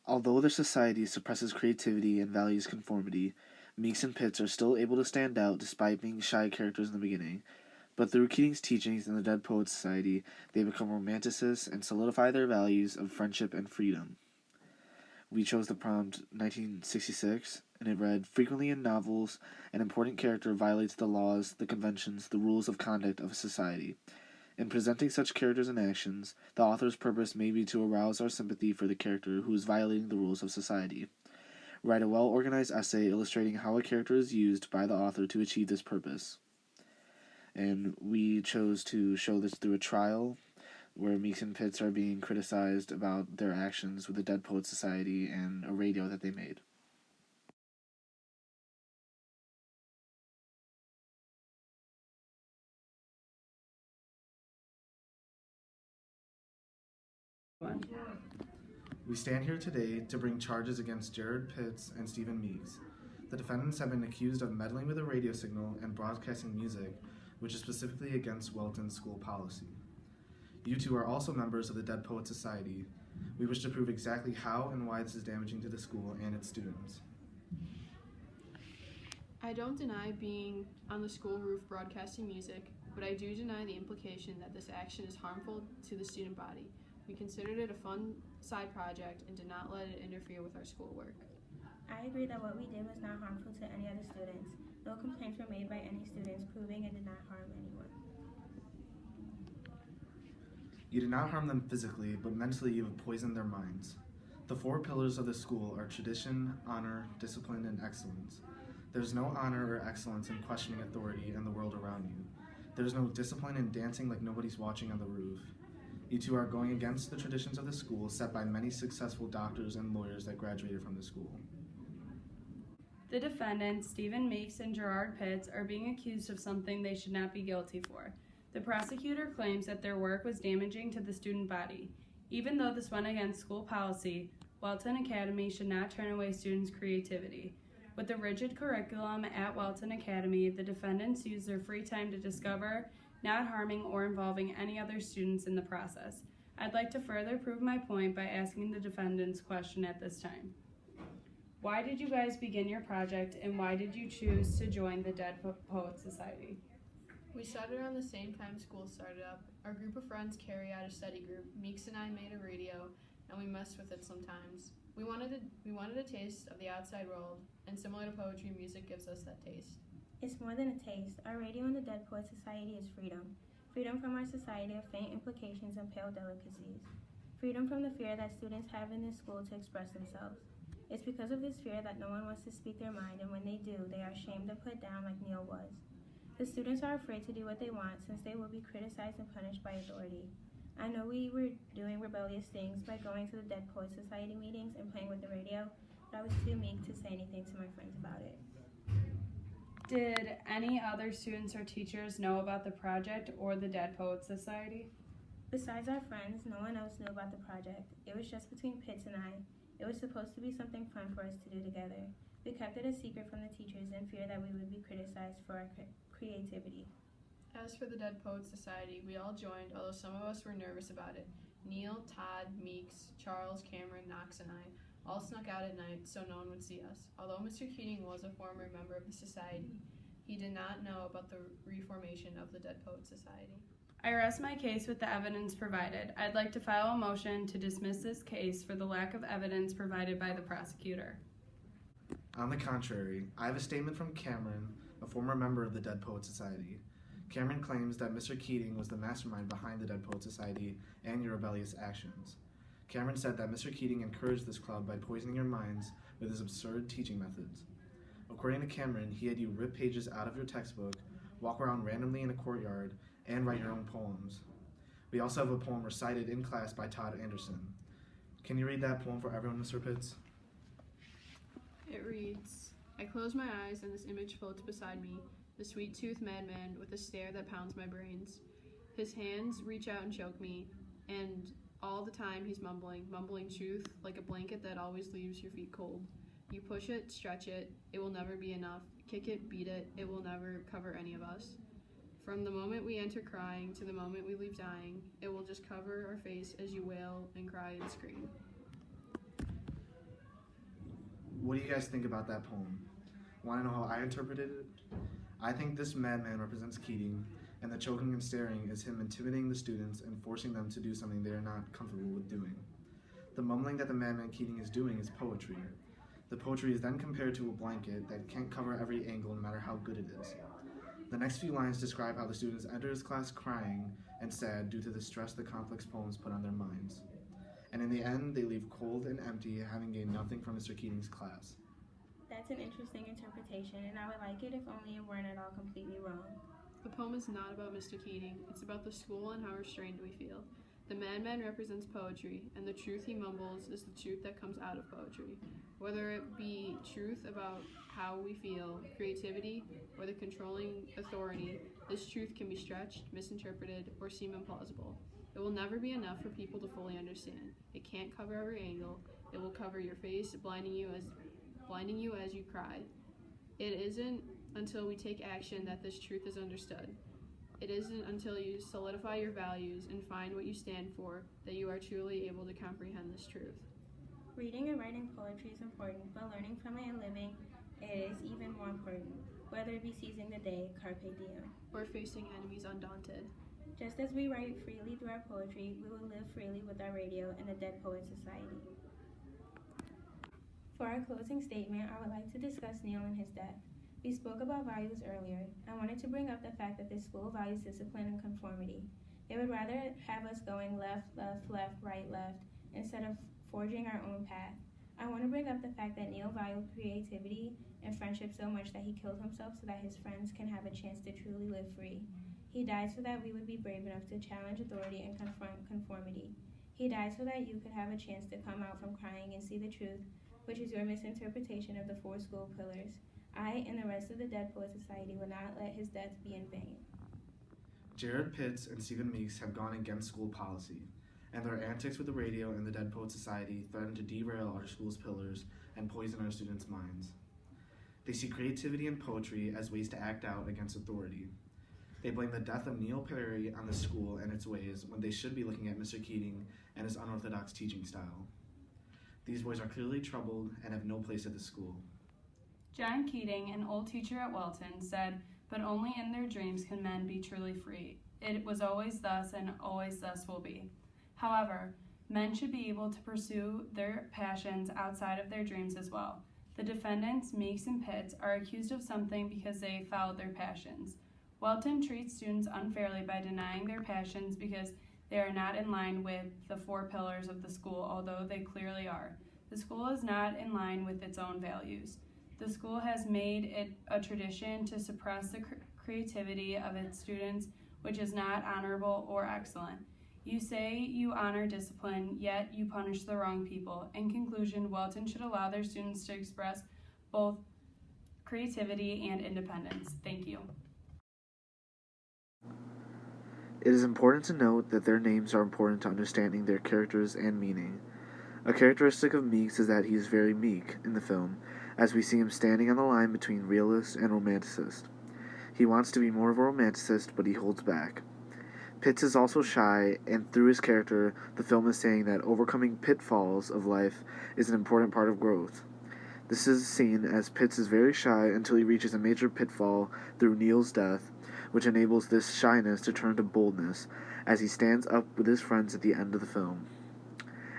Although their society suppresses creativity and values conformity, Meeks and Pitts are still able to stand out despite being shy characters in the beginning. But through Keating's teachings in the Dead Poets Society, they become romanticists and solidify their values of friendship and freedom. We chose the prompt 1966, and it read, "Frequently in novels, an important character violates the laws, the conventions, the rules of conduct of a society. In presenting such characters and actions, the author's purpose may be to arouse our sympathy for the character who is violating the rules of society. Write a well-organized essay illustrating how a character is used by the author to achieve this purpose." And we chose to show this through a trial where Meeks and Pitts are being criticized about their actions with the Dead Poets Society and a radio that they made. We stand here today to bring charges against Jared Pitts and Stephen Meeks. The defendants have been accused of meddling with a radio signal and broadcasting music, which is specifically against Welton's school policy. You two are also members of the Dead Poets Society. We wish to prove exactly how and why this is damaging to the school and its students. I don't deny being on the school roof broadcasting music, but I do deny the implication that this action is harmful to the student body. We considered it a fun side project and did not let it interfere with our schoolwork. I agree that what we did was not harmful to any other students. No complaints were made by any students proving it did not harm anyone. You did not harm them physically, but mentally you have poisoned their minds. The 4 pillars of the school are tradition, honor, discipline, and excellence. There's no honor or excellence in questioning authority and the world around you. There's no discipline in dancing like nobody's watching on the roof. You two are going against the traditions of the school set by many successful doctors and lawyers that graduated from the school. The defendants, Stephen Meeks and Gerard Pitts, are being accused of something they should not be guilty for. The prosecutor claims that their work was damaging to the student body. Even though this went against school policy, Welton Academy should not turn away students' creativity. With the rigid curriculum at Welton Academy, the defendants use their free time to discover, not harming or involving any other students in the process. I'd like to further prove my point by asking the defendants question at this time. Why did you guys begin your project, and why did you choose to join the Dead Poets Society? We started around the same time school started up. Our group of friends carry out a study group. Meeks and I made a radio, and we messed with it sometimes. We wanted a taste of the outside world, and similar to poetry, music gives us that taste. It's more than a taste. Our radio in the Dead Poets Society is freedom. Freedom from our society of faint implications and pale delicacies. Freedom from the fear that students have in this school to express themselves. It's because of this fear that no one wants to speak their mind, and when they do, they are shamed and put down like Neil was. The students are afraid to do what they want since they will be criticized and punished by authority. I know we were doing rebellious things by going to the Dead Poets Society meetings and playing with the radio, but I was too meek to say anything to my friends about it. Did any other students or teachers know about the project or the Dead Poets Society? Besides our friends, no one else knew about the project. It was just between Pitts and I. It was supposed to be something fun for us to do together. We kept it a secret from the teachers in fear that we would be criticized for our creativity. As for the Dead Poets Society, we all joined, although some of us were nervous about it. Neil, Todd, Meeks, Charles, Cameron, Knox, and I all snuck out at night so no one would see us. Although Mr. Keating was a former member of the society, he did not know about the reformation of the Dead Poets Society. I rest my case with the evidence provided. I'd like to file a motion to dismiss this case for the lack of evidence provided by the prosecutor. On the contrary, I have a statement from Cameron, a former member of the Dead Poets Society. Cameron claims that Mr. Keating was the mastermind behind the Dead Poets Society and your rebellious actions. Cameron said that Mr. Keating encouraged this club by poisoning your minds with his absurd teaching methods. According to Cameron, he had you rip pages out of your textbook, walk around randomly in a courtyard, and write your own poems. We also have a poem recited in class by Todd Anderson. Can you read that poem for everyone, Mr. Pitts? It reads, "I close my eyes and this image floats beside me, the sweet-toothed madman with a stare that pounds my brains. His hands reach out and choke me, and all the time he's mumbling truth like a blanket that always leaves your feet cold. You push it, stretch it, it will never be enough. Kick it, beat it, it will never cover any of us. From the moment we enter crying to the moment we leave dying, it will just cover our face as you wail and cry and scream." What do you guys think about that poem? Want to know how I interpreted it? I think this madman represents Keating, and the choking and staring is him intimidating the students and forcing them to do something they are not comfortable with doing. The mumbling that the madman Keating is doing is poetry. The poetry is then compared to a blanket that can't cover every angle no matter how good it is. The next few lines describe how the students enter his class crying and sad due to the stress the complex poems put on their minds. And in the end, they leave cold and empty, having gained nothing from Mr. Keating's class. That's an interesting interpretation, and I would like it if only it weren't at all completely wrong. The poem is not about Mr. Keating, it's about the school and how restrained we feel. The madman represents poetry, and the truth he mumbles is the truth that comes out of poetry. Whether it be truth about how we feel, creativity, or the controlling authority, this truth can be stretched, misinterpreted, or seem implausible. It will never be enough for people to fully understand. It can't cover every angle. It will cover your face, blinding you as you cry. It isn't until we take action that this truth is understood. It isn't until you solidify your values and find what you stand for that you are truly able to comprehend this truth. Reading and writing poetry is important, but learning from it and living it is even more important, whether it be seizing the day, carpe diem, or facing enemies undaunted. Just as we write freely through our poetry, we will live freely with our radio and the Dead Poets Society. For our closing statement, I would like to discuss Neil and his death. We spoke about values earlier. I wanted to bring up the fact that this school values discipline and conformity. They would rather have us going left, left, left, right, left, instead of forging our own path. I want to bring up the fact that Neil valued creativity and friendship so much that he killed himself so that his friends can have a chance to truly live free. He died so that we would be brave enough to challenge authority and confront conformity. He died so that you could have a chance to come out from crying and see the truth, which is your misinterpretation of the 4 school pillars. I and the rest of the Dead Poets Society will not let his death be in vain. Jared Pitts and Stephen Meeks have gone against school policy, and their antics with the radio and the Dead Poets Society threaten to derail our school's pillars and poison our students' minds. They see creativity and poetry as ways to act out against authority. They blame the death of Neil Perry on the school and its ways when they should be looking at Mr. Keating and his unorthodox teaching style. These boys are clearly troubled and have no place at the school. John Keating, an old teacher at Welton, said, "But only in their dreams can men be truly free. It was always thus and always thus will be." However, men should be able to pursue their passions outside of their dreams as well. The defendants, Meeks and Pitts, are accused of something because they followed their passions. Welton treats students unfairly by denying their passions because they are not in line with the 4 pillars of the school, although they clearly are. The school is not in line with its own values. The school has made it a tradition to suppress the creativity of its students, which is not honorable or excellent. You say you honor discipline, yet you punish the wrong people. In conclusion, Welton should allow their students to express both creativity and independence. Thank you. It is important to note that their names are important to understanding their characters and meaning. A characteristic of Meeks is that he is very meek in the film, as we see him standing on the line between realist and romanticist. He wants to be more of a romanticist, but he holds back. Pitts is also shy, and through his character, the film is saying that overcoming pitfalls of life is an important part of growth. This is seen as Pitts is very shy until he reaches a major pitfall through Neil's death, which enables this shyness to turn to boldness as he stands up with his friends at the end of the film.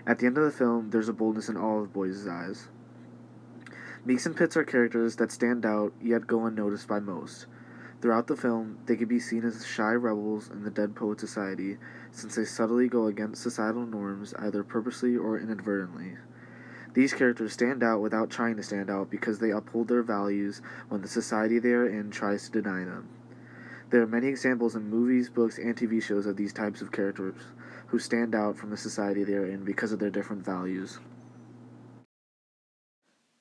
At the end of the film, there's a boldness in all of the boys' eyes. Meeks and Pitts are characters that stand out yet go unnoticed by most. Throughout the film, they can be seen as shy rebels in the Dead Poets Society, since they subtly go against societal norms either purposely or inadvertently. These characters stand out without trying to stand out because they uphold their values when the society they are in tries to deny them. There are many examples in movies, books, and TV shows of these types of characters who stand out from the society they are in because of their different values.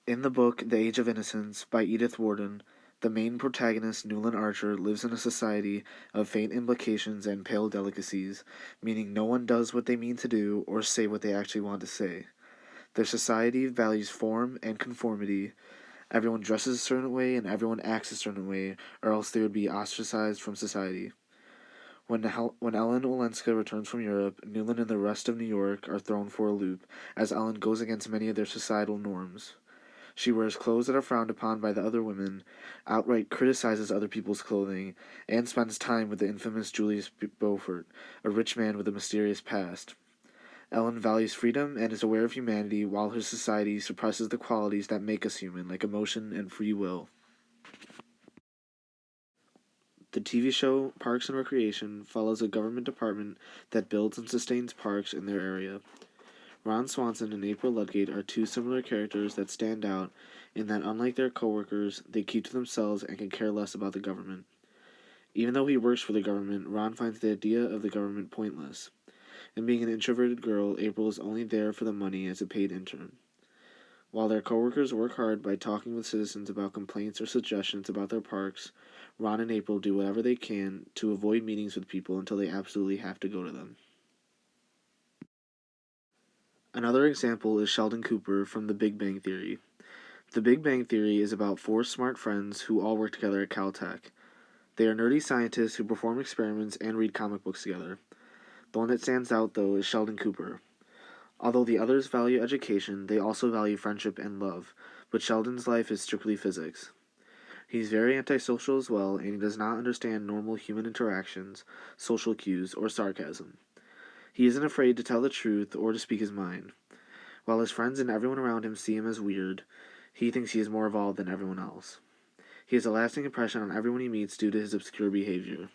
In the book The Age of Innocence by Edith Wharton, the main protagonist, Newland Archer, lives in a society of faint implications and pale delicacies, meaning no one does what they mean to do or say what they actually want to say. Their society values form and conformity. Everyone dresses a certain way and everyone acts a certain way, or else they would be ostracized from society. When Ellen Olenska returns from Europe, Newland and the rest of New York are thrown for a loop, as Ellen goes against many of their societal norms. She wears clothes that are frowned upon by the other women, outright criticizes other people's clothing, and spends time with the infamous Julius Beaufort, a rich man with a mysterious past. Ellen values freedom and is aware of humanity, while her society suppresses the qualities that make us human, like emotion and free will. The TV show Parks and Recreation follows a government department that builds and sustains parks in their area. Ron Swanson and April Ludgate are two similar characters that stand out in that, unlike their coworkers, they keep to themselves and can care less about the government. Even though he works for the government, Ron finds the idea of the government pointless. And being an introverted girl, April is only there for the money as a paid intern. While their coworkers work hard by talking with citizens about complaints or suggestions about their parks, Ron and April do whatever they can to avoid meetings with people until they absolutely have to go to them. Another example is Sheldon Cooper from The Big Bang Theory. The Big Bang Theory is about four smart friends who all work together at Caltech. They are nerdy scientists who perform experiments and read comic books together. The one that stands out, though, is Sheldon Cooper. Although the others value education, they also value friendship and love, but Sheldon's life is strictly physics. He's very antisocial as well, and he does not understand normal human interactions, social cues, or sarcasm. He isn't afraid to tell the truth or to speak his mind. While his friends and everyone around him see him as weird, he thinks he is more evolved than everyone else. He has a lasting impression on everyone he meets due to his obscure behavior.